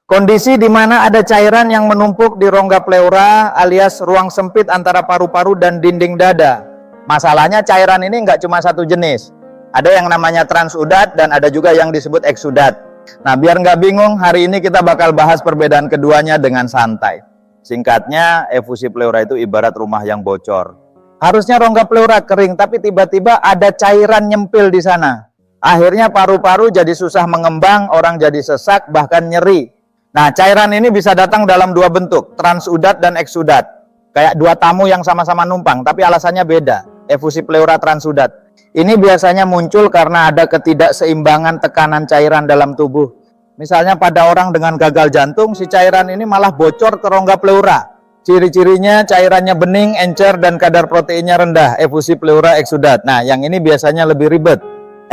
Kondisi di mana ada cairan yang menumpuk di rongga pleura alias ruang sempit antara paru-paru dan dinding dada. Masalahnya cairan ini nggak cuma satu jenis. Ada yang namanya transudat dan ada juga yang disebut eksudat. Nah, biar nggak bingung, hari ini kita bakal bahas perbedaan keduanya dengan santai. Singkatnya, efusi pleura itu ibarat rumah yang bocor. Harusnya rongga pleura kering, tapi tiba-tiba ada cairan nyempil di sana. Akhirnya paru-paru jadi susah mengembang, orang jadi sesak, bahkan nyeri. Nah, cairan ini bisa datang dalam dua bentuk, transudat dan eksudat. Kayak dua tamu yang sama-sama numpang, tapi alasannya beda. Efusi pleura transudat. Ini biasanya muncul karena ada ketidakseimbangan tekanan cairan dalam tubuh. Misalnya pada orang dengan gagal jantung, si cairan ini malah bocor ke rongga pleura. Ciri-cirinya cairannya bening, encer, dan kadar proteinnya rendah. Efusi pleura eksudat. Nah, yang ini biasanya lebih ribet.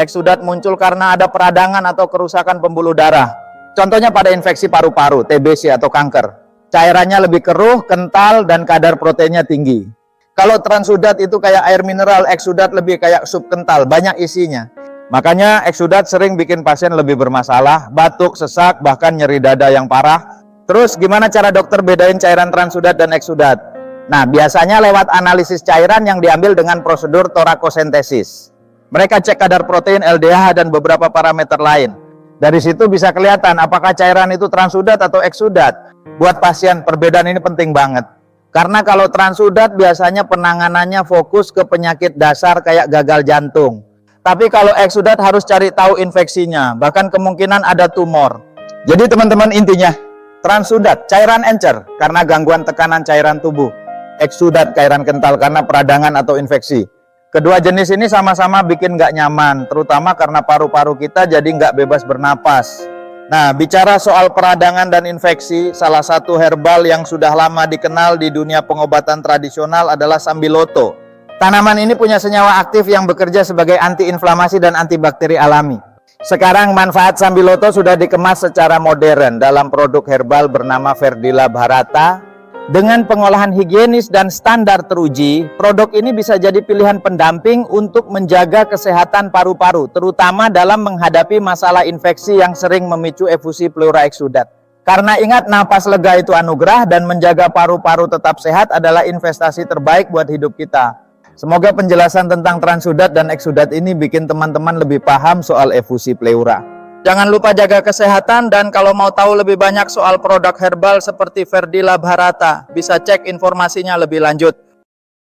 Eksudat muncul karena ada peradangan atau kerusakan pembuluh darah. Contohnya pada infeksi paru-paru, TBC atau kanker. Cairannya lebih keruh, kental, dan kadar proteinnya tinggi. Kalau transudat itu kayak air mineral, eksudat lebih kayak sup kental, banyak isinya. Makanya eksudat sering bikin pasien lebih bermasalah, batuk, sesak, bahkan nyeri dada yang parah. Terus gimana cara dokter bedain cairan transudat dan eksudat? Nah, biasanya lewat analisis cairan yang diambil dengan prosedur torakosentesis. Mereka cek kadar protein, LDH, dan beberapa parameter lain. Dari situ bisa kelihatan apakah cairan itu transudat atau eksudat. Buat pasien, perbedaan ini penting banget. Karena kalau transudat biasanya penanganannya fokus ke penyakit dasar kayak gagal jantung. Tapi kalau eksudat harus cari tahu infeksinya, bahkan kemungkinan ada tumor. Jadi teman-teman, intinya, transudat cairan encer karena gangguan tekanan cairan tubuh. Eksudat cairan kental karena peradangan atau infeksi. Kedua jenis ini sama-sama bikin nggak nyaman, terutama karena paru-paru kita jadi nggak bebas bernapas. Nah, bicara soal peradangan dan infeksi, salah satu herbal yang sudah lama dikenal di dunia pengobatan tradisional adalah sambiloto. Tanaman ini punya senyawa aktif yang bekerja sebagai antiinflamasi dan antibakteri alami. Sekarang manfaat sambiloto sudah dikemas secara modern dalam produk herbal bernama Verdila Bharata. Dengan pengolahan higienis dan standar teruji, produk ini bisa jadi pilihan pendamping untuk menjaga kesehatan paru-paru, terutama dalam menghadapi masalah infeksi yang sering memicu efusi pleura eksudat. Karena ingat, napas lega itu anugerah dan menjaga paru-paru tetap sehat adalah investasi terbaik buat hidup kita. Semoga penjelasan tentang transudat dan eksudat ini bikin teman-teman lebih paham soal efusi pleura. Jangan lupa jaga kesehatan, dan kalau mau tahu lebih banyak soal produk herbal seperti Verdila Bharata, bisa cek informasinya lebih lanjut.